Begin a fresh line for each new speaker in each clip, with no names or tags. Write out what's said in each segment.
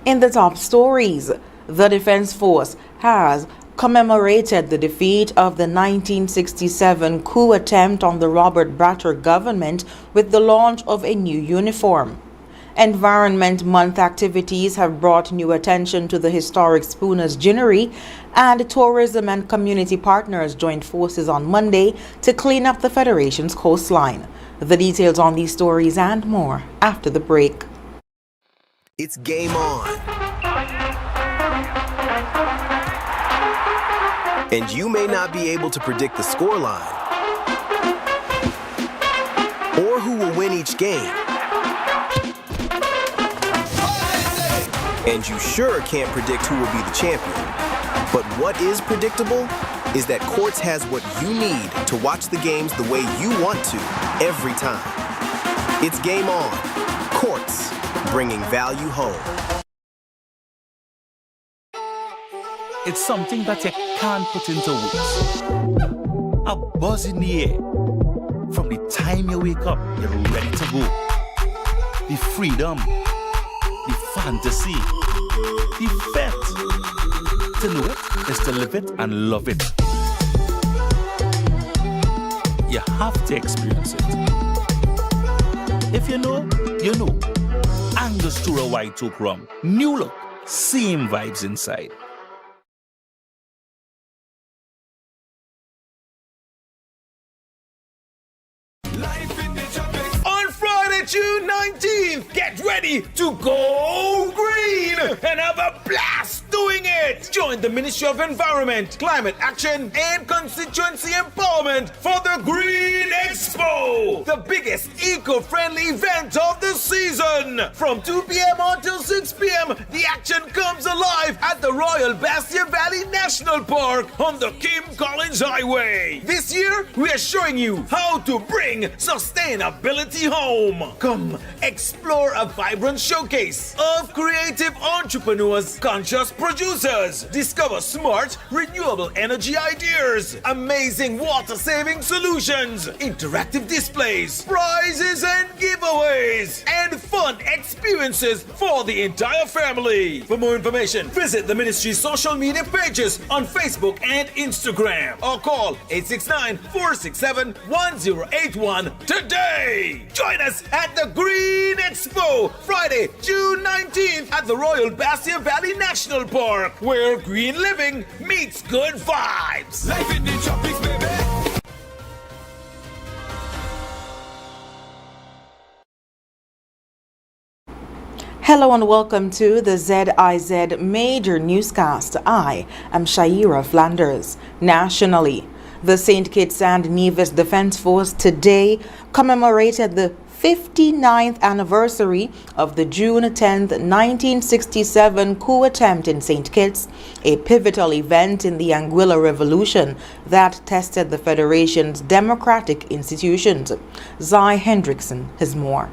In the top stories, the Defense Force has commemorated the defeat of the 1967 coup attempt on the Robert Bratcher government with the launch of a new uniform. Environment Month activities have brought new attention to the historic Spooner's Ginnery, and tourism and community partners joined forces on Monday to clean up the Federation's coastline. The details on these stories and more after the break.
It's game on. And you may not be able to predict the scoreline or who will win each game. And you sure can't predict who will be the champion. But what is predictable is that Quartz has what you need to watch the games the way you want to every time. It's game on. Quartz, bringing value home.
It's something that you can't put into words. A buzz in the air. From the time you wake up, you're ready to go. The freedom, the fantasy, the fete. To know it is to live it and love it. You have to experience it. If you know, you know. Angostura White Oak Rum. New look, same vibes inside.
On Friday, June 19th, get ready to go green and have a blast doing it. Join the Ministry of Environment, Climate Action and Constituency Empowerment for the Green Expo, the biggest eco-friendly event of the season. From 2 p.m. until 6 p.m., the action comes alive at the Royal Bastia Valley National Park on the Kim Collins Highway. This year, we are showing you how to bring sustainability home. Come explore a vibrant showcase of creative entrepreneurs, conscious producers, discover smart, renewable energy ideas, amazing water-saving solutions, interactive displays, prizes and giveaways, and fun experiences for the entire family. For more information, visit the ministry's social media pages on Facebook and Instagram, or call 869-467-1081 today. Join us at the Green Expo, Friday, June 19th at the Royal Bastia Valley National Park, where green living meets good vibes. Life in the tropics, baby.
Hello and welcome to the ZIZ Major Newscast. I am Shaira Flanders. Nationally, the St. Kitts and Nevis Defense Force today commemorated the 59th anniversary of the June 10, 1967 coup attempt in St. Kitts, a pivotal event in the Anguilla Revolution that tested the Federation's democratic institutions. Zai Hendrickson has more.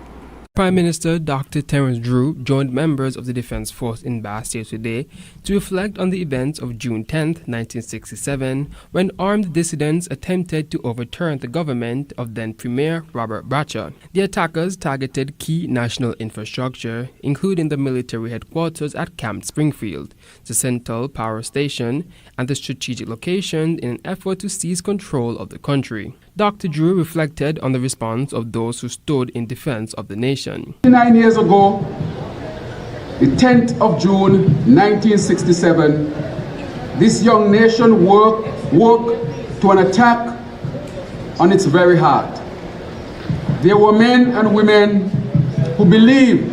Prime Minister Dr. Terence Drew joined members of the Defense Force in Bastia today to reflect on the events of June 10, 1967, when armed dissidents attempted to overturn the government of then Premier Robert Bratcher. The attackers targeted key national infrastructure, including the military headquarters at Camp Springfield, the Central Power Station, and the strategic location in an effort to seize control of the country. Dr. Drew reflected on the response of those who stood in defense of the nation.
9 years ago, the 10th of June 1967, this young nation woke to an attack on its very heart. There were men and women who believed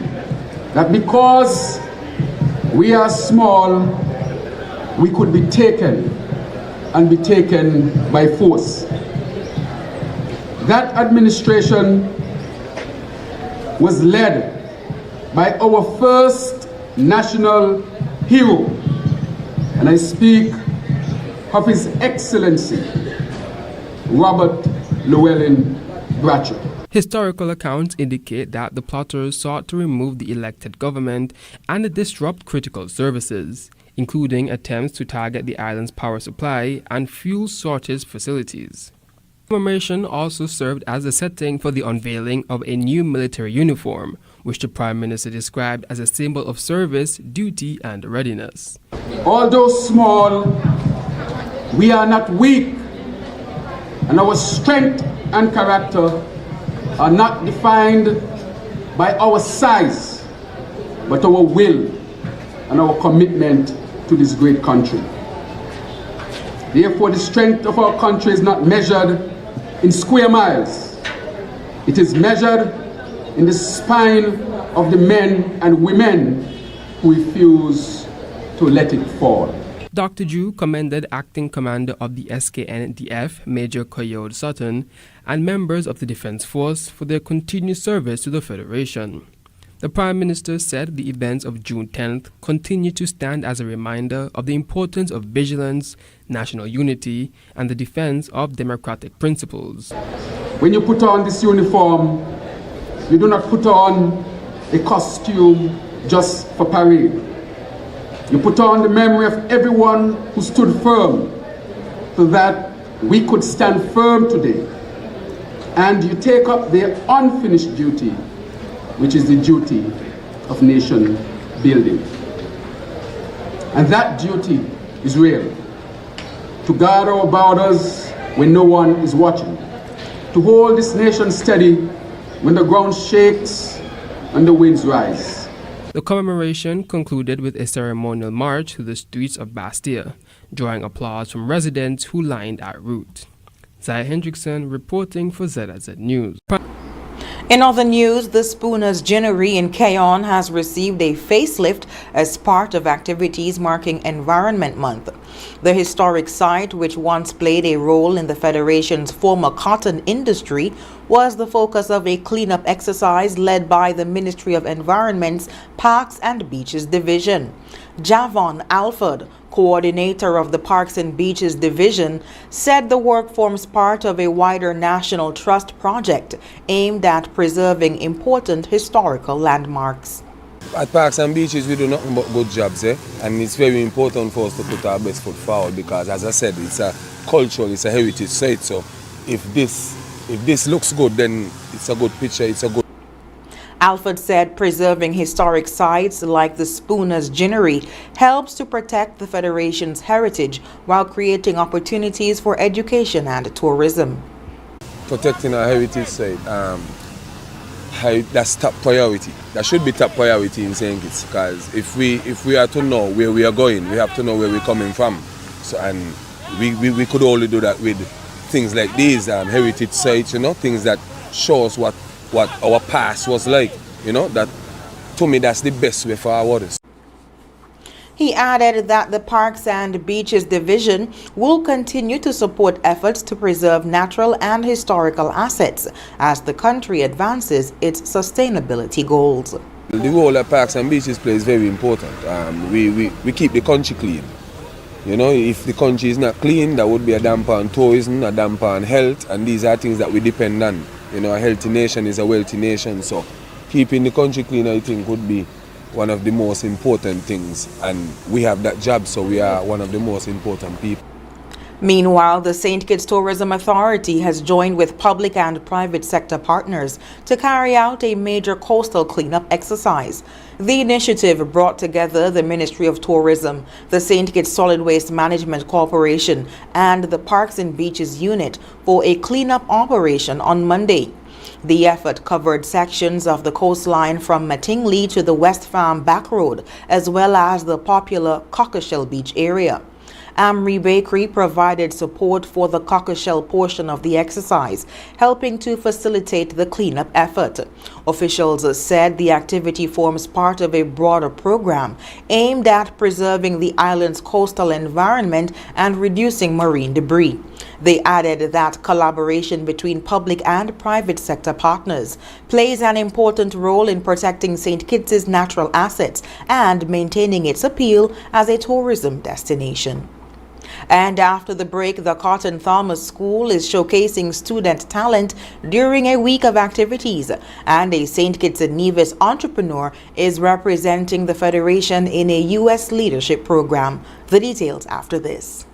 that because we are small, we could be taken and be taken by force. That administration was led by our first national hero, and I speak of His Excellency Robert Llewellyn Bratcher.
Historical accounts indicate that the plotters sought to remove the elected government and disrupt critical services, including attempts to target the island's power supply and fuel shortage facilities. Commemoration also served as a setting for the unveiling of a new military uniform, which the Prime Minister described as a symbol of service, duty, and readiness.
Although small, we are not weak, and our strength and character are not defined by our size, but our will and our commitment to this great country. Therefore, the strength of our country is not measured in square miles. It is measured in the spine of the men and women who refuse to let it fall.
Dr. Drew commended Acting Commander of the SKNDF, Major Coyote Sutton, and members of the Defense Force for their continued service to the Federation. The Prime Minister said the events of June 10th continue to stand as a reminder of the importance of vigilance, national unity, and the defense of democratic principles.
When you put on this uniform, you do not put on a costume just for parade. You put on the memory of everyone who stood firm so that we could stand firm today. And you take up their unfinished duty, which is the duty of nation building. And that duty is real. To guard our borders when no one is watching. To hold this nation steady when the ground shakes and the winds rise.
The commemoration concluded with a ceremonial march through the streets of Bastille, drawing applause from residents who lined our route. Zai Hendrickson reporting for ZIZ News.
In other news, the Spooner's Ginnery in Keyon has received a facelift as part of activities marking Environment Month. The historic site, which once played a role in the Federation's former cotton industry, was the focus of a cleanup exercise led by the Ministry of Environment's Parks and Beaches Division. Javon Alford, coordinator of the Parks and Beaches Division, said the work forms part of a wider national trust project aimed at preserving important historical landmarks.
At Parks and Beaches, we do nothing but good jobs, and it's very important for us to put our best foot forward because, as I said, it's a cultural, it's a heritage site. So if this looks good, then it's a good picture, it's a good.
Alford said preserving historic sites like the Spooner's Ginnery helps to protect the Federation's heritage while creating opportunities for education and tourism.
Protecting our heritage site, that's top priority. That should be top priority in St. Kitts because if we are to know where we are going, we have to know where we're coming from. So, and we could only do that with things like these heritage sites, things that show us what our past was like, that to me that's the best way for our waters.
He added that the Parks and Beaches Division will continue to support efforts to preserve natural and historical assets as the country advances its sustainability goals.
The role that Parks and Beaches play is very important. We keep the country clean. If the country is not clean, that would be a damper on tourism, a damper on health, and these are things that we depend on. A healthy nation is a wealthy nation, so keeping the country clean, I think, would be one of the most important things, and we have that job, so we are one of the most important people.
Meanwhile, the St. Kitts Tourism Authority has joined with public and private sector partners to carry out a major coastal cleanup exercise. The initiative brought together the Ministry of Tourism, the St. Kitts Solid Waste Management Corporation, and the Parks and Beaches Unit for a cleanup operation on Monday. The effort covered sections of the coastline from Mattingly to the West Farm Back Road, as well as the popular Cockleshell Beach area. Amri Bakery provided support for the Cockleshell portion of the exercise, helping to facilitate the cleanup effort. Officials said the activity forms part of a broader program aimed at preserving the island's coastal environment and reducing marine debris. They added that collaboration between public and private sector partners plays an important role in protecting St. Kitts' natural assets and maintaining its appeal as a tourism destination. And after the break, the Cotton Thomas School is showcasing student talent during a week of activities, and a St. Kitts and Nevis entrepreneur is representing the Federation in a U.S. leadership program. The details after this.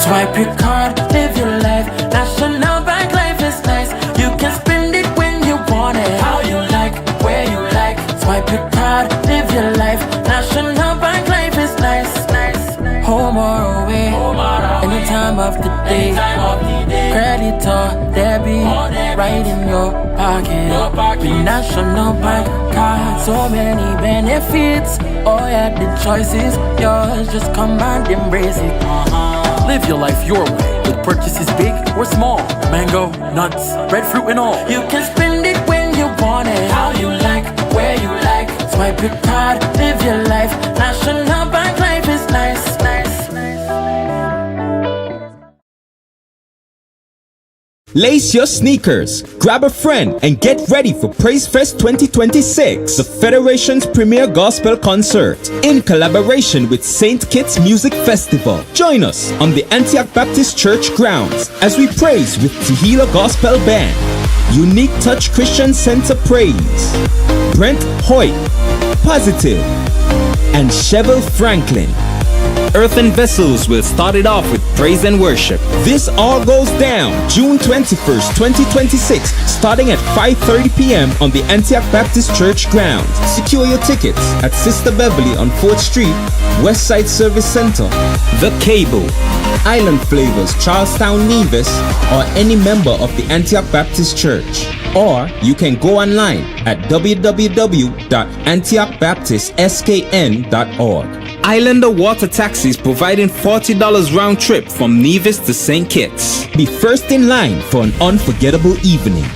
Swipe your card, live your life. National Bank life is nice. You can spend it day. Credit or debit, right in your pocket. With National Bank card, so many benefits. Oh yeah, the choice is yours. Just come and embrace it. Live your life your way with purchases big or small. Mango, nuts, breadfruit and all. You can spend it when you want it, how you like, where you like. Swipe your card, live your life. National Bank life is nice, nice, nice.
Lace your sneakers, grab a friend, and get ready for Praise Fest 2026, the Federation's premier gospel concert, in collaboration with St. Kitts Music Festival. Join us on the Antioch Baptist Church grounds as we praise with Tehillah Gospel Band, Unique Touch Christian Center Praise, Brent Hoyt, Positive, and Chevel Franklin. Earthen Vessels will start it off with praise and worship. This all goes down June 21st, 2026, starting at 5:30 p.m. on the Antioch Baptist Church grounds. Secure your tickets at Sister Beverly on 4th Street, Westside Service Center, The Cable, Island Flavors, Charlestown Nevis, or any member of the Antioch Baptist Church. Or you can go online at www.antiochbaptistskn.org. Islander Water Taxis providing $40 round trip from Nevis to St. Kitts. Be first in line for an unforgettable evening.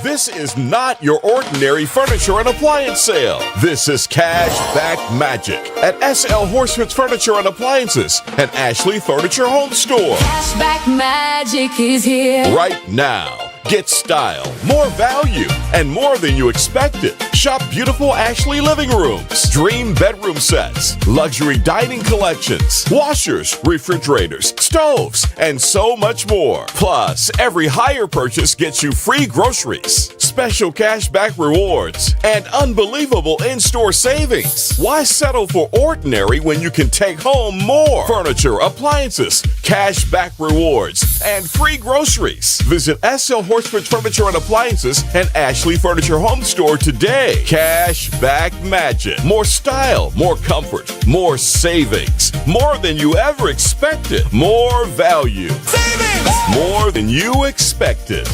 This is not your ordinary furniture and appliance sale. This is cash back magic at SL Horsford's Furniture and Appliances and Ashley Furniture Home Store.
Cash back magic is here.
Right now. Get style, more value, and more than you expected. Shop beautiful Ashley living rooms, dream bedroom sets, luxury dining collections, washers, refrigerators, stoves, and so much more. Plus, every hire purchase gets you free groceries, special cashback rewards, and unbelievable in-store savings. Why settle for ordinary when you can take home more? Furniture, appliances, cashback rewards, and free groceries. Visit SL Horsford's Furniture and Appliances and Ashley Furniture Home Store today. Cash back magic. More style, more comfort, more savings. More than you ever expected. More value. Savings! More than you expected.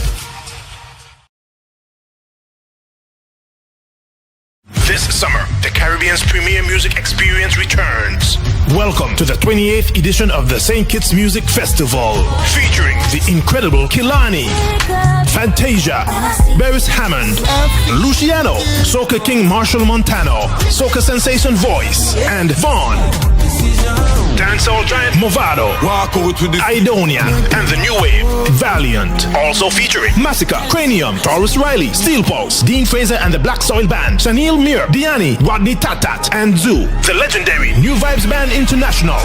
This summer, the Caribbean's premier music experience returns.
Welcome to the 28th edition of the St. Kitts Music Festival,
featuring
the incredible Kilani, Fantasia, Beres Hammond, Luciano, Soca King Marshall Montano, Soca Sensation Voice, and Vaughn. Dancehall giant Movado, Idonia, and the new wave, Valiant. Also featuring Massacre, Cranium, Taurus Riley, Steel Pulse, Dean Fraser and the Black Soil Band, Sanil Mir, Diani, Rodney Tatat, and Zoo. The legendary New Vibes Band International,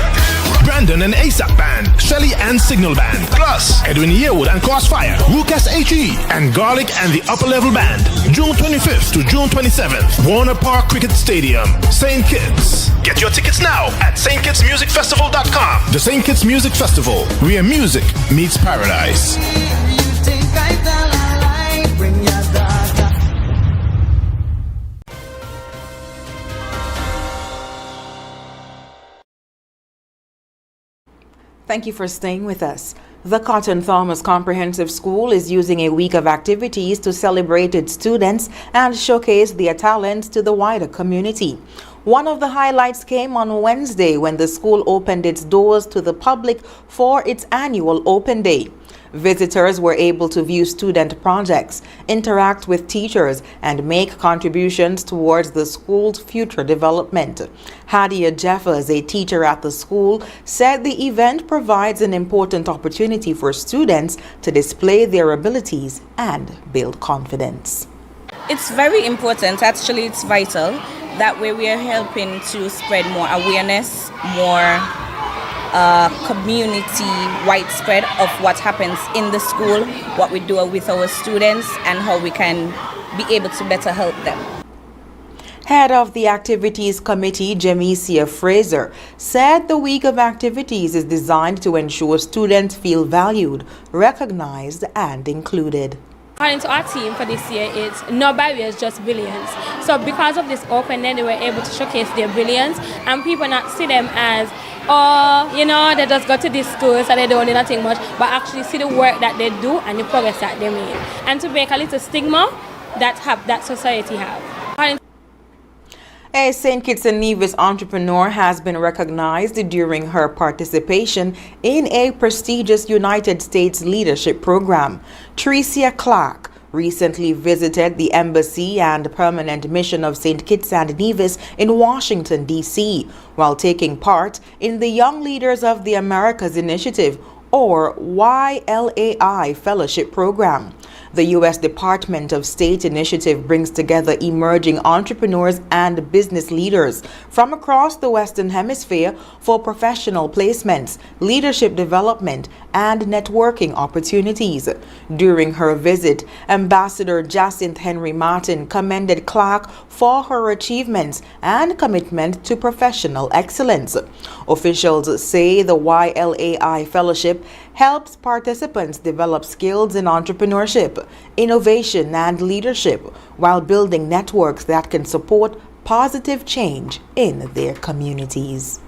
Brandon and ASAP Band, Shelly and Signal Band, plus Edwin Yearwood and Crossfire, Rukas HE, and Garlic and the Upper Level Band. June 25th to June 27th, Warner Park Cricket Stadium, St. Kitts. Get your tickets now at stkittsmusicfestival.com. The St. Kitts Music Festival, where music meets paradise.
Thank you for staying with us. The Cotton Thomas Comprehensive School is using a week of activities to celebrate its students and showcase their talents to the wider community. One of the highlights came on Wednesday when the school opened its doors to the public for its annual Open Day. Visitors were able to view student projects, interact with teachers, and make contributions towards the school's future development. Hadia Jeffers, a teacher at the school, said the event provides an important opportunity for students to display their abilities and build confidence.
It's very important, actually it's vital. That way we are helping to spread more awareness, more community widespread of what happens in the school, what we do with our students, and how we can be able to better help them.
Head of the Activities Committee, Jamesia Fraser, said the week of activities is designed to ensure students feel valued, recognized, and included.
According to our team for this year, it's no barriers, just brilliance. So because of this opening, they were able to showcase their brilliance and people not see them as, oh, you know, they just go to this school so they don't do nothing much, but actually see the work that they do and the progress that they make. And to break a little stigma that society have.
A St. Kitts and Nevis entrepreneur has been recognized during her participation in a prestigious United States leadership program. Tricia Clark recently visited the Embassy and Permanent Mission of St. Kitts and Nevis in Washington, D.C., while taking part in the Young Leaders of the Americas Initiative, or YLAI Fellowship Program. The U.S. Department of State initiative brings together emerging entrepreneurs and business leaders from across the Western Hemisphere for professional placements, leadership development, and networking opportunities. During her visit, Ambassador Jacinth Henry Martin commended Clark for her achievements and commitment to professional excellence. Officials say the YLAI Fellowship helps participants develop skills in entrepreneurship, innovation, and leadership while building networks that can support positive change in their communities.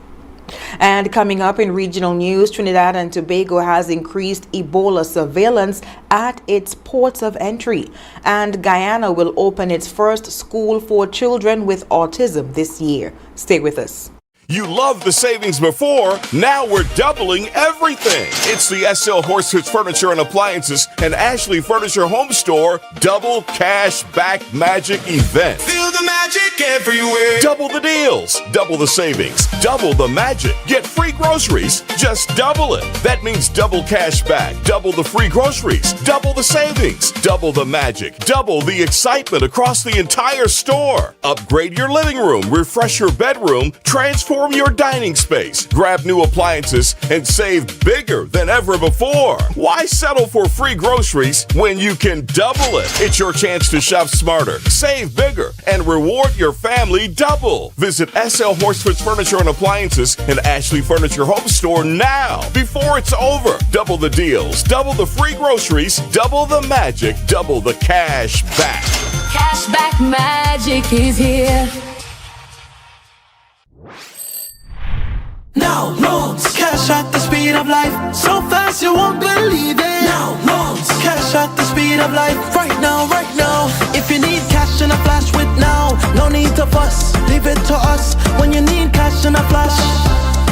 And coming up in regional news, Trinidad and Tobago has increased Ebola surveillance at its ports of entry, and Guyana will open its first school for children with autism this year. Stay with us.
You loved the savings before, now we're doubling everything. It's the SL Horsefits Furniture and Appliances and Ashley Furniture Home Store Double Cash Back Magic event.
Feel the magic everywhere.
Double the deals, double the savings, double the magic. Get free groceries, just double it. That means double cash back, double the free groceries, double the savings, double the magic, double the excitement across the entire store. Upgrade your living room, refresh your bedroom, transform your dining space, grab new appliances, and save bigger than ever before. Why settle for free groceries when you can double it? It's your chance to shop smarter, save bigger, and reward your family double. Visit SL Horsefits Furniture and Appliances and Ashley Furniture Home Store now before it's over. Double the deals, double the free groceries, double the magic, double the cash back.
Cashback magic is here.
Now loans, cash at the speed of life, so fast you won't believe it. Now loans, cash at the speed of life, right now, right now. If you need cash in a flash with now, no need to fuss, leave it to us. When you need cash in a flash,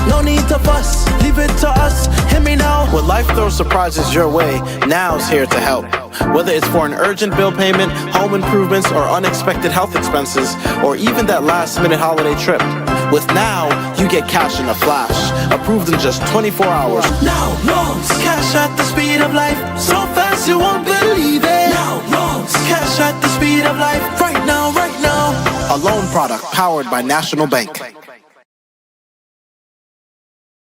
no need to fuss, leave it to us. Hear me now.
When life throws surprises your way, now's here to help. Whether it's for an urgent bill payment, home improvements, or unexpected health expenses, or even that last-minute holiday trip. With Now, you get cash in a flash, approved in just 24 hours.
Now loans, cash at the speed of life, so fast you won't believe it. Now loans, cash at the speed of life, right now, right now.
A loan product powered by National Bank.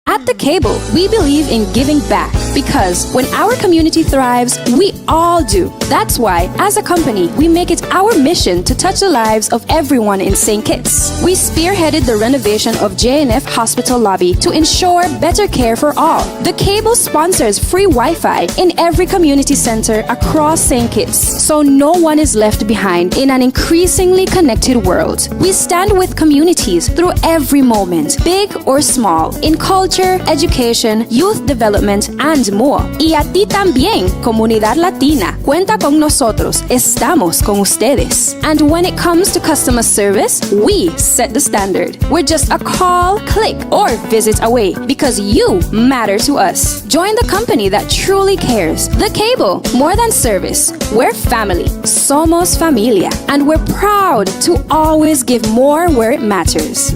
At The Cable, we believe in giving back because when our community thrives, we all do. That's why, as a company, we make it our mission to touch the lives of everyone in St. Kitts. We spearheaded the renovation of JNF Hospital lobby to ensure better care for all. The Cable sponsors free Wi-Fi in every community center across St. Kitts, so no one is left behind in an increasingly connected world. We stand with communities through every moment, big or small, in culture, education, youth development, and more. Y a ti también, comunidad latina. Cuenta con nosotros. Estamos con ustedes. And when it comes to customer service, we set the standard. We're just a call, click, or visit away because you matter to us. Join the company that truly cares. The Cable, more than service. We're family. Somos familia. And we're proud to always give more where it matters.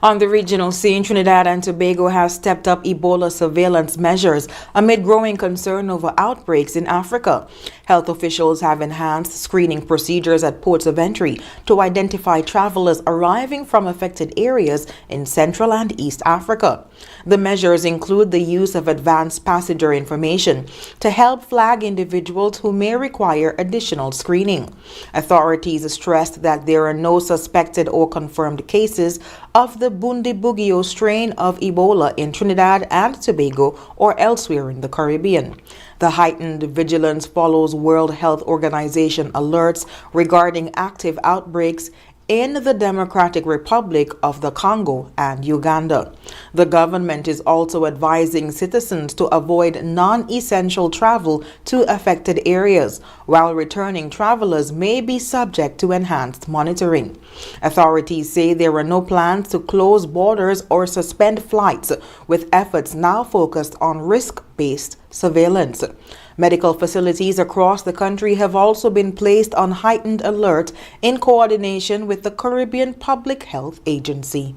On the regional scene, Trinidad and Tobago has stepped up Ebola surveillance measures amid growing concern over outbreaks in Africa. Health officials have enhanced screening procedures at ports of entry to identify travelers arriving from affected areas in Central and East Africa. The measures include the use of advanced passenger information to help flag individuals who may require additional screening. Authorities stressed that there are no suspected or confirmed cases of the the Bundibugyo strain of Ebola in Trinidad and Tobago or elsewhere in the Caribbean. The heightened vigilance follows World Health Organization alerts regarding active outbreaks in the Democratic Republic of the Congo and Uganda. The government is also advising citizens to avoid non-essential travel to affected areas, while returning travelers may be subject to enhanced monitoring. Authorities say there are no plans to close borders or suspend flights, with efforts now focused on risk-based surveillance. Medical facilities across the country have also been placed on heightened alert in coordination with the Caribbean Public Health Agency.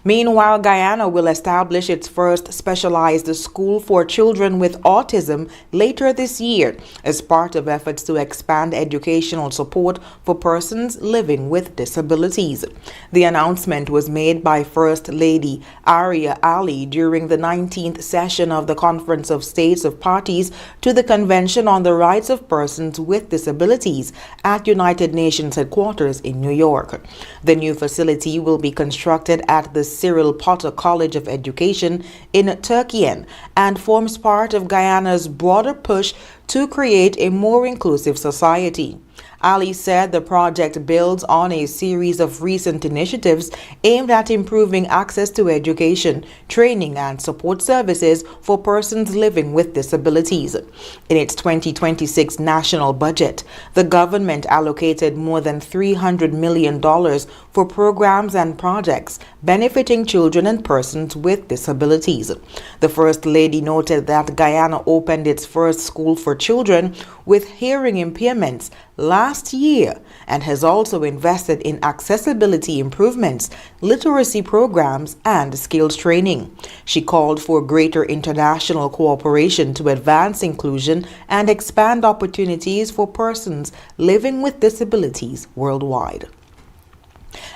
Meanwhile, Guyana will establish its first specialized school for children with autism later this year as part of efforts to expand educational support for persons living with disabilities. The announcement was made by First Lady Aria Ali during the 19th session of the Conference of States of Parties to the Convention on the Rights of Persons with Disabilities at United Nations headquarters in New York. The new facility will be constructed at the Cyril Potter College of Education in Turkian and forms part of Guyana's broader push to create a more inclusive society. Ali said the project builds on a series of recent initiatives aimed at improving access to education, training, and support services for persons living with disabilities. In its 2026 national budget, the government allocated more than $300 million for programs and projects benefiting children and persons with disabilities. The First Lady noted that Guyana opened its first school for children with hearing impairments last year and has also invested in accessibility improvements, literacy programs, and skills training. She called for greater international cooperation to advance inclusion and expand opportunities for persons living with disabilities worldwide.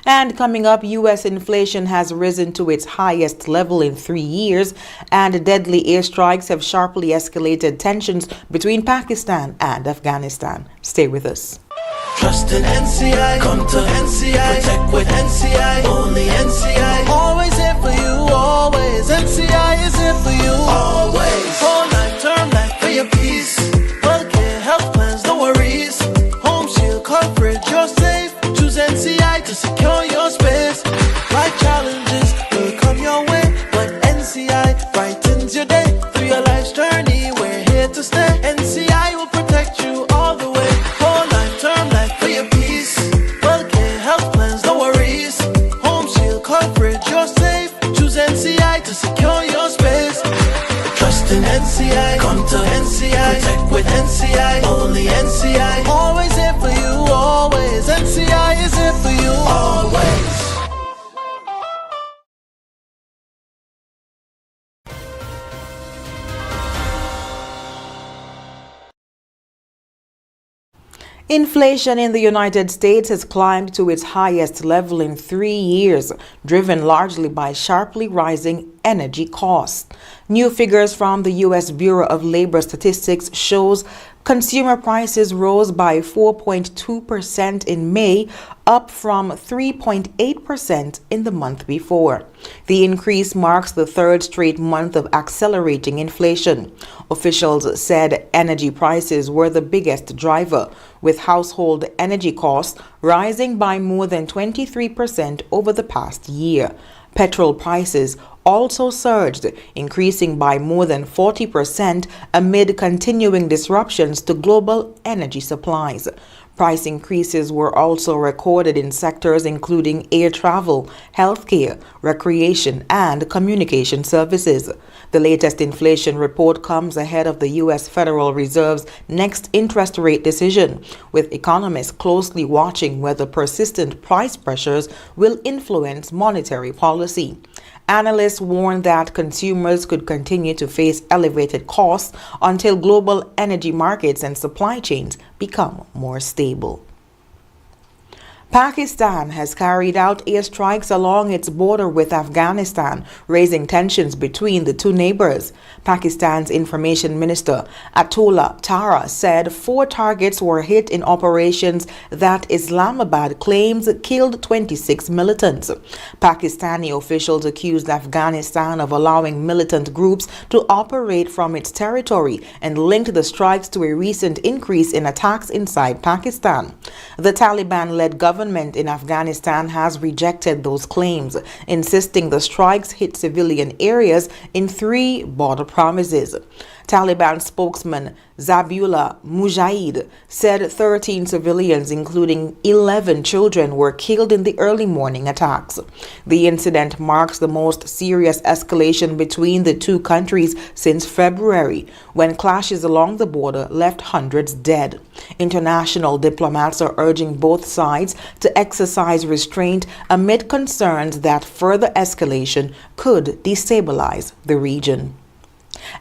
And coming up, U.S. inflation has risen to its highest level in 3 years, and deadly airstrikes have sharply escalated tensions between Pakistan and Afghanistan. Stay with us.
Trust in NCI, come to NCI, protect with NCI, only NCI, always here for you, always, NCI is here for you, always, whole life, term life for your peace, healthcare, health plans, no worries, home shield coverage, you're safe, choose NCI to secure your space, life challenges will come your way, but NCI brightens your day, through your life's journey, we're here to stay, NCI will protect you all the way, whole life, term life for your peace, healthcare, health plans, no worries, home shield coverage, you're safe, choose NCI to secure your space, trust in NCI, come to NCI, protect with NCI, only NCI, always here for you, always, NCI is here for you, always.
Inflation in the United States has climbed to its highest level in 3 years, driven largely by sharply rising energy costs. New figures from the U.S. Bureau of Labor Statistics shows consumer prices rose by 4.2% in May, up from 3.8% in the month before. The increase marks the third straight month of accelerating inflation. Officials said energy prices were the biggest driver, with household energy costs rising by more than 23% over the past year. Petrol prices also surged, increasing by more than 40% amid continuing disruptions to global energy supplies. Price increases were also recorded in sectors including air travel, healthcare, recreation, and communication services. The latest inflation report comes ahead of the U.S. Federal Reserve's next interest rate decision, with economists closely watching whether persistent price pressures will influence monetary policy. Analysts warn that consumers could continue to face elevated costs until global energy markets and supply chains become more stable. Pakistan has carried out airstrikes along its border with Afghanistan, raising tensions between the two neighbors. Pakistan's Information Minister Atullah Tara said 4 targets were hit in operations that Islamabad claims killed 26 militants. Pakistani officials accused Afghanistan of allowing militant groups to operate from its territory and linked the strikes to a recent increase in attacks inside Pakistan. The Taliban-led government in Afghanistan has rejected those claims, insisting the strikes hit civilian areas in 3 border provinces. Taliban spokesman Zabihullah Mujahid said 13 civilians, including 11 children, were killed in the early morning attacks. The incident marks the most serious escalation between the two countries since February, when clashes along the border left hundreds dead. International diplomats are urging both sides to exercise restraint amid concerns that further escalation could destabilize the region.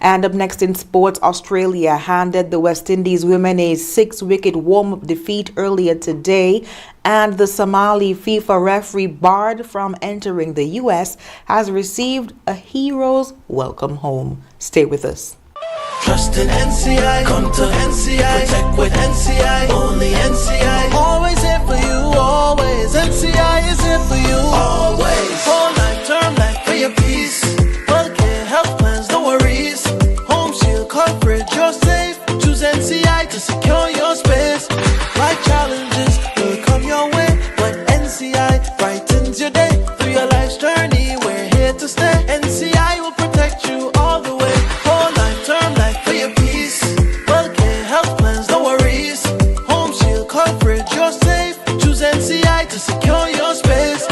And up next in sports, Australia handed the West Indies women a 6-wicket warm-up defeat earlier today, and the Somali FIFA referee barred from entering the US has received a hero's welcome home. Stay with us.
Trust in NCI, come to NCI, protect with NCI, only NCI, always here for you, always, NCI is here for you, always, whole life, term life, for your peace, healthcare, health plans, no worries, home shield coverage, you're safe, choose NCI to secure your space, life challenges will come your way, but NCI brightens your day, through your life's journey, we're here to stay, NCI will protect you all the way, whole life, term life, for your peace, healthcare, health plans, no worries, home shield coverage, you're safe, choose NCI to secure your space,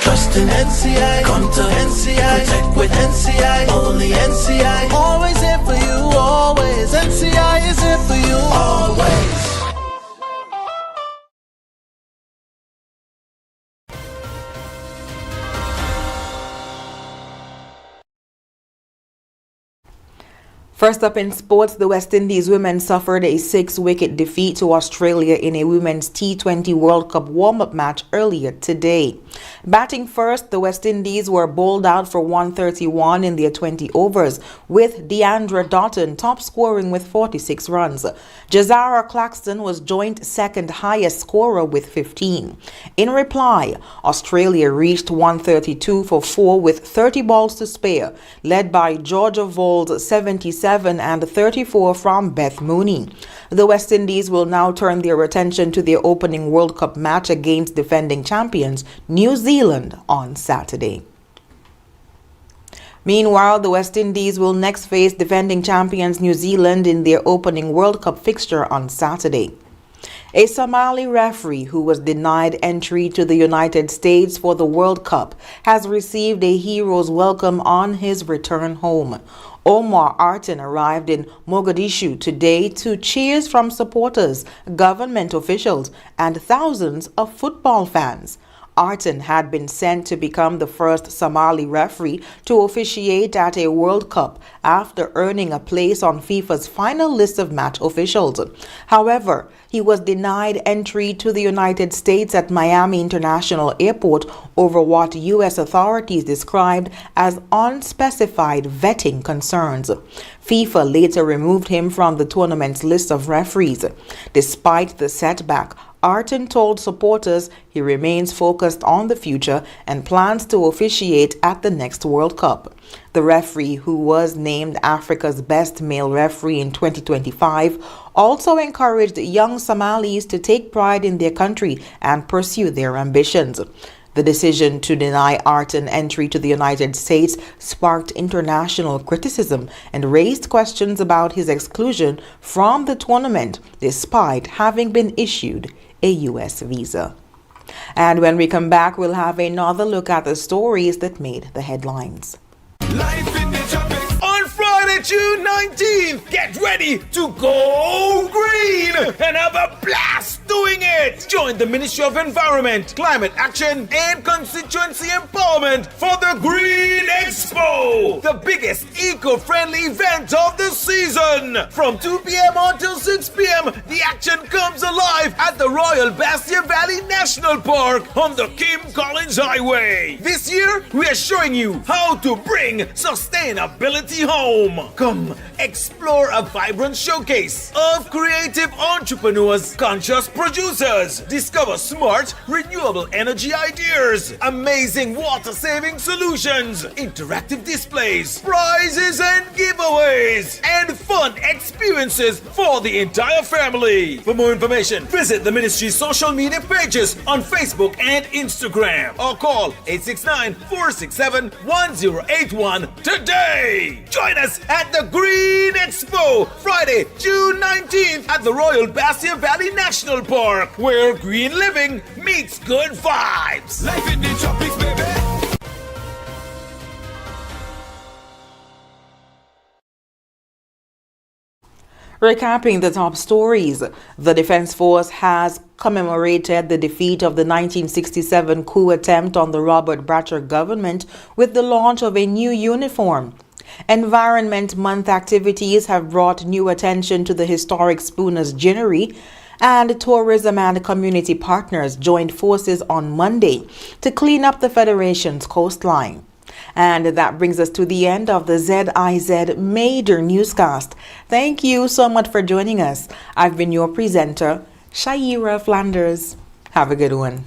trust in NCI, come to NCI, protect with NCI, only NCI, always here for you, always, NCI is here for you, always.
First up in sports, the West Indies women suffered a 6-wicket defeat to Australia in a Women's T20 World Cup warm-up match earlier today. Batting first, the West Indies were bowled out for 131 in their 20 overs, with Deandra Dotton top scoring with 46 runs. Jazara Claxton was joint second highest scorer with 15. In reply, Australia reached 132 for 4 with 30 balls to spare, led by Georgia Vold's 77 and 34 from Beth Mooney. The West Indies will now turn their attention to their opening World Cup match against defending champions New Zealand on Saturday. Meanwhile, the West Indies will next face defending champions New Zealand in their opening World Cup fixture on Saturday. A Somali referee who was denied entry to the United States for the World Cup has received a hero's welcome on his return home. Omar Artin arrived in Mogadishu today to cheers from supporters, government officials, and thousands of football fans. Artin had been sent to become the first Somali referee to officiate at a World Cup after earning a place on FIFA's final list of match officials. However, he was denied entry to the United States at Miami International Airport over what U.S. authorities described as unspecified vetting concerns. FIFA later removed him from the tournament's list of referees. Despite the setback, Artin told supporters he remains focused on the future and plans to officiate at the next World Cup. The referee, who was named Africa's best male referee in 2025, also encouraged young Somalis to take pride in their country and pursue their ambitions. The decision to deny Artin entry to the United States sparked international criticism and raised questions about his exclusion from the tournament, despite having been issued a U.S. visa. And when we come back, we'll have another look at the stories that made the headlines.
On Friday, June 19th, get ready to go green and have a blast doing it! Join the Ministry of Environment, Climate Action, and Constituency Empowerment for the Green Expo, the biggest eco-friendly event of the season. From 2 p.m. until 6 p.m., the action comes alive at the Royal Bastia Valley National Park on the Kim Collins Highway. This year, we are showing you how to bring sustainability home. Come explore a vibrant showcase of creative entrepreneurs, conscious producers, discover smart, renewable energy ideas, amazing water-saving solutions, interactive displays, prizes and giveaways, and fun experiences for the entire family. For more information, visit the ministry's social media pages on Facebook and Instagram or call 869-467-1081 today. Join us at the Green Expo, Friday, June 19th at the Royal Bastia Valley National Park, where green living meets good vibes. Life in the tropics, baby.
Recapping the top stories, the Defense Force has commemorated the defeat of the 1967 coup attempt on the Robert Bratcher government with the launch of a new uniform. Environment Month activities have brought new attention to the historic Spooner's Ginnery, and tourism and community partners joined forces on Monday to clean up the Federation's coastline. And that brings us to the end of the ZIZ Major Newscast. Thank you so much for joining us. I've been your presenter, Shaira Flanders. Have a good one.